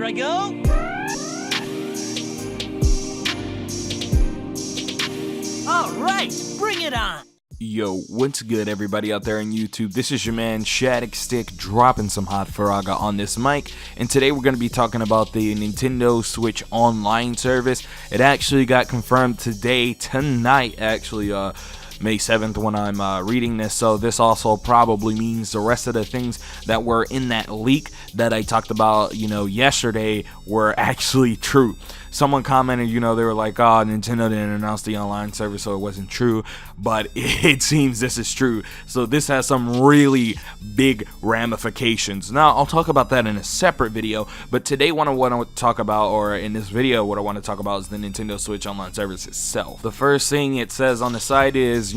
Here I go. All right, bring it on. Yo, what's good everybody out there on YouTube? This is your man Shattuck Stick dropping some hot Faraga on this mic, and today we're going to be talking about the Nintendo Switch Online service. It actually got confirmed tonight actually, May 7th when I'm reading this, so this also probably means the rest of the things that were in that leak that I talked about, yesterday were actually true. Someone commented, they were like, oh, Nintendo didn't announce the online service, so it wasn't true, but it seems this is true. So this has some really big ramifications. Now, I'll talk about that in a separate video, but today what I want to talk about, or in this video, what I want to talk about is the Nintendo Switch Online service itself. The first thing it says on the site is,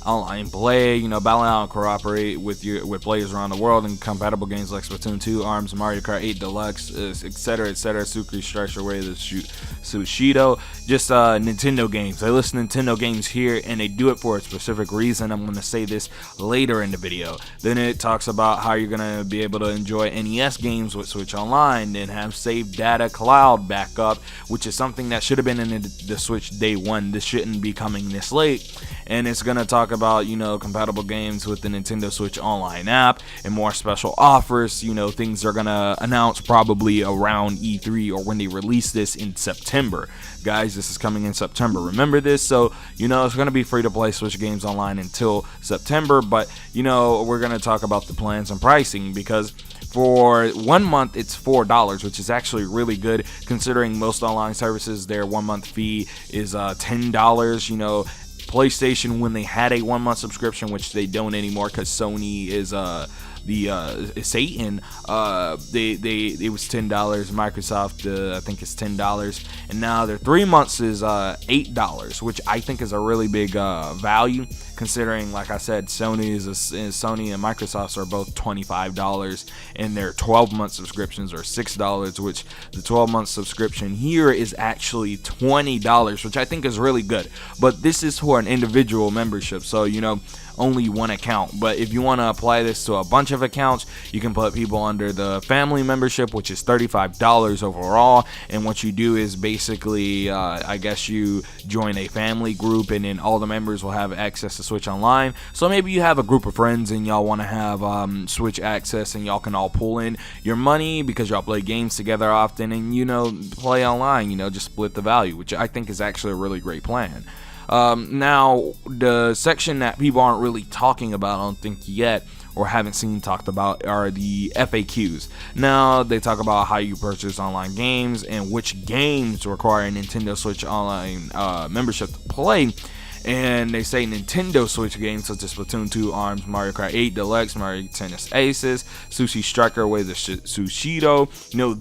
online play, battle out and cooperate with players around the world, and compatible games like Splatoon 2, ARMS, Mario Kart 8 Deluxe, etc., Suki Structure Way, the Sushido, just Nintendo games. They list Nintendo games here, and they do it for a specific reason. I'm going to say this later in the video. Then it talks about how you're going to be able to enjoy NES games with Switch Online and have saved data cloud backup, which is something that should have been in the Switch day one. This shouldn't be coming this late. And it's going to talk about, compatible games with the Nintendo Switch Online app and more special offers, things they're going to announce probably around E3 or when they release this in September. Guys, this is coming in September. Remember this. So, it's going to be free to play Switch games online until September. But, we're going to talk about the plans and pricing, because for 1 month, it's $4, which is actually really good considering most online services, their 1 month fee is $10. PlayStation, when they had a 1 month subscription, which they don't anymore because Sony is Satan, it was $10. Microsoft, I think it's $10, and now their 3 months is $8, which I think is a really big value considering, like I said, Sony and Microsoft are both $25, and their 12-month subscriptions are $6, which the 12-month subscription here is actually $20, which I think is really good. But this is for an individual membership, so only one account. But if you want to apply this to a bunch of accounts, you can put people under the family membership, which is $35 overall. And what you do is basically, I guess you join a family group, and then all the members will have access to Switch Online. So maybe you have a group of friends and y'all want to have Switch access, and y'all can all pull in your money because y'all play games together often, and play online, just split the value, which I think is actually a really great plan. Now, the section that people aren't really talking about, I don't think yet, or haven't seen talked about, are the FAQs. Now, they talk about how you purchase online games and which games require a Nintendo Switch Online membership to play. And they say Nintendo Switch games such as Splatoon 2, ARMS, Mario Kart 8 Deluxe, Mario Tennis Aces, Sushi Striker with the Sushido,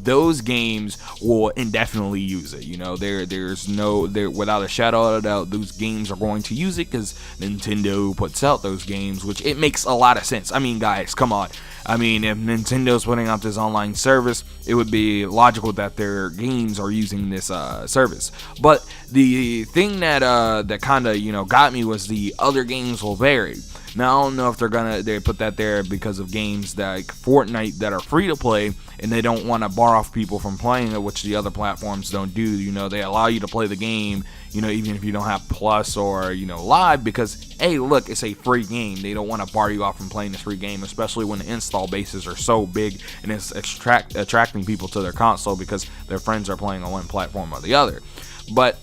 those games will indefinitely use it. There's without a shadow of a doubt, those games are going to use it because Nintendo puts out those games, which it makes a lot of sense. I mean, guys, come on. I mean, if Nintendo's putting out this online service, it would be logical that their games are using this service. But the thing that kind of got me was the other games will vary. Now, I don't know if they put that there because of games like Fortnite that are free to play, and they don't want to bar off people from playing it, which the other platforms don't do. They allow you to play the game, even if you don't have Plus or, Live, because, hey, look, it's a free game. They don't want to bar you off from playing this free game, especially when the install bases are so big and it's attracting people to their console because their friends are playing on one platform or the other. But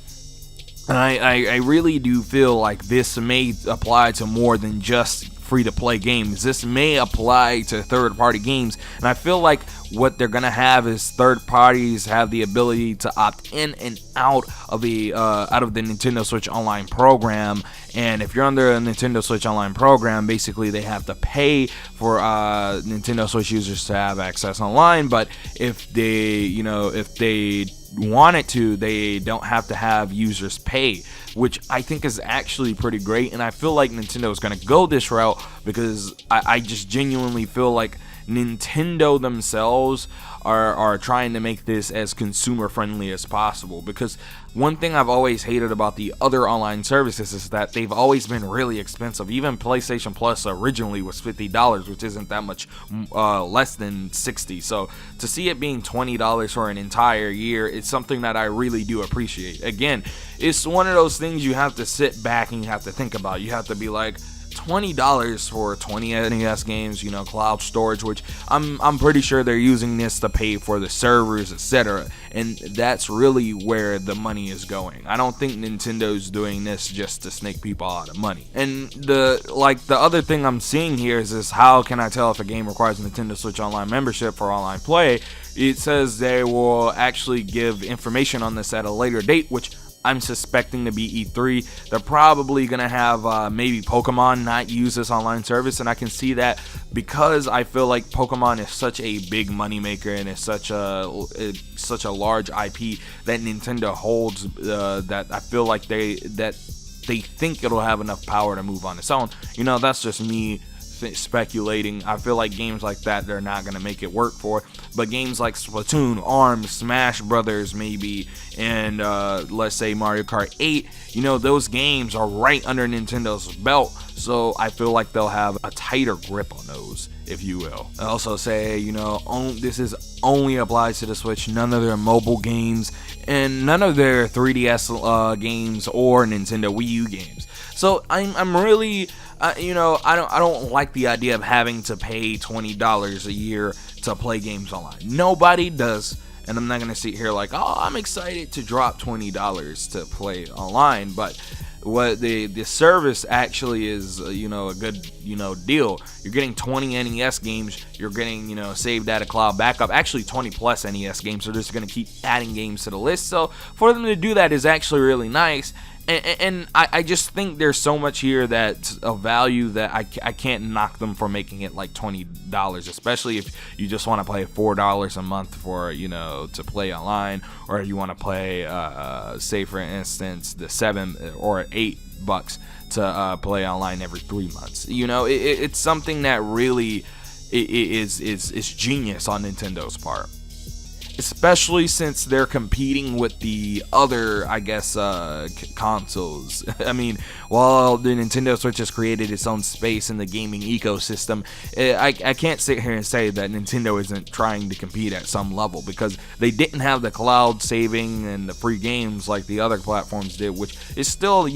I really do feel like this may apply to more than just free-to-play games. This may apply to third-party games, and I feel like what they're gonna have is third parties have the ability to opt in and out of the Nintendo Switch Online program. And if you're under a Nintendo Switch Online program, basically they have to pay for Nintendo Switch users to have access online. But if they wanted to, they don't have to have users pay, which I think is actually pretty great. And I feel like Nintendo is going to go this route because I just genuinely feel like Nintendo themselves are trying to make this as consumer friendly as possible, because one thing I've always hated about the other online services is that they've always been really expensive. Even PlayStation Plus originally was $50, which isn't that much less than $60. So to see it being $20 for an entire year, it's something that I really do appreciate. Again, it's one of those things you have to sit back and you have to think about. You have to be like, $20 for 20 NES games, cloud storage, which I'm pretty sure they're using this to pay for the servers, etc. And that's really where the money is going. I don't think Nintendo's doing this just to snake people out of money. And the other thing I'm seeing here is how can I tell if a game requires Nintendo Switch Online membership for online play? It says they will actually give information on this at a later date, which I'm suspecting to be E3. They're probably going to have maybe Pokemon not use this online service, and I can see that because I feel like Pokemon is such a big moneymaker and it's such a large IP that Nintendo holds, that I feel like they think it'll have enough power to move on its own. That's just me speculating. I feel like games like that, they're not going to make it work for. But games like Splatoon, ARMS, Smash Brothers maybe, and let's say Mario Kart 8, those games are right under Nintendo's belt. So I feel like they'll have a tighter grip on those, if you will. I also say, this is only applies to the Switch, none of their mobile games, and none of their 3DS games or Nintendo Wii U games. So I'm really, I don't like the idea of having to pay $20 a year to play games online. Nobody does, and I'm not gonna sit here like, oh, I'm excited to drop $20 to play online. But what the service actually is, a good, deal. You're getting 20 NES games. You're getting, saved data cloud backup. Actually, 20 plus NES games. So they're just gonna keep adding games to the list. So for them to do that is actually really nice. And I just think there's so much here that's of value that I can't knock them for making it like $20, especially if you just want to play $4 a month for, to play online, or you want to play, say for instance, the $7 or $8 to play online every 3 months. It's something that really is genius on Nintendo's part. Especially since they're competing with the other, consoles. I mean, while the Nintendo Switch has created its own space in the gaming ecosystem, I can't sit here and say that Nintendo isn't trying to compete at some level, because they didn't have the cloud saving and the free games like the other platforms did, which is still,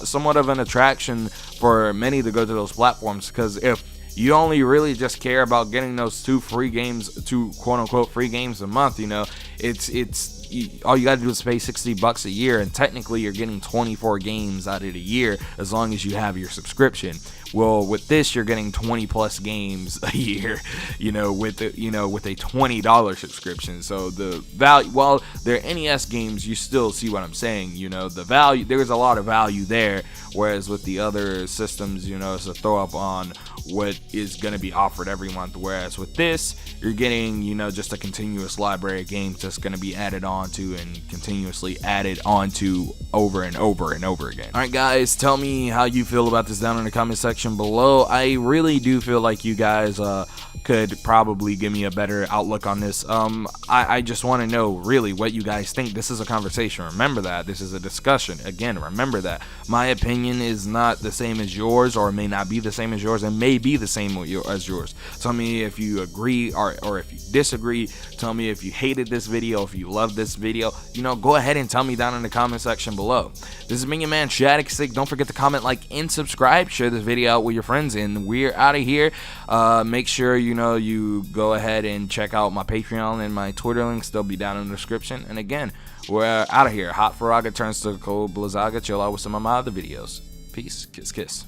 somewhat of an attraction for many to go to those platforms, because if you only really just care about getting those two quote unquote free games a month, all you gotta do is pay $60 a year, and technically you're getting 24 games out of the year as long as you have your subscription. Well, with this, you're getting 20 plus games a year, with a $20 subscription. So the value, while they're NES games, you still see what I'm saying. The value, there's a lot of value there. Whereas with the other systems, it's a throw up on what is going to be offered every month. Whereas with this, you're getting, just a continuous library of games that's going to be added onto and continuously added onto over and over and over again. Alright guys, tell me how you feel about this down in the comment section below. I really do feel like you guys could probably give me a better outlook on this. I just want to know really what you guys think. This is a conversation. Remember that. This is a discussion. Again, remember that. My opinion is not the same as yours, or may not be the same as yours, and may be the same as yours. Tell me if you agree or if you disagree. Tell me if you hated this video, if you loved this video. Go ahead and tell me down in the comment section below. This is me, your man, Shadix. Don't forget to comment, like, and subscribe. Share this video out with your friends, and we're out of here. Make sure you go ahead and check out my Patreon and my Twitter links. They'll be down in the description. And again, we're out of here. Hot Faraga turns to cold Blazaga. Chill out with some of my other videos. Peace. Kiss, kiss.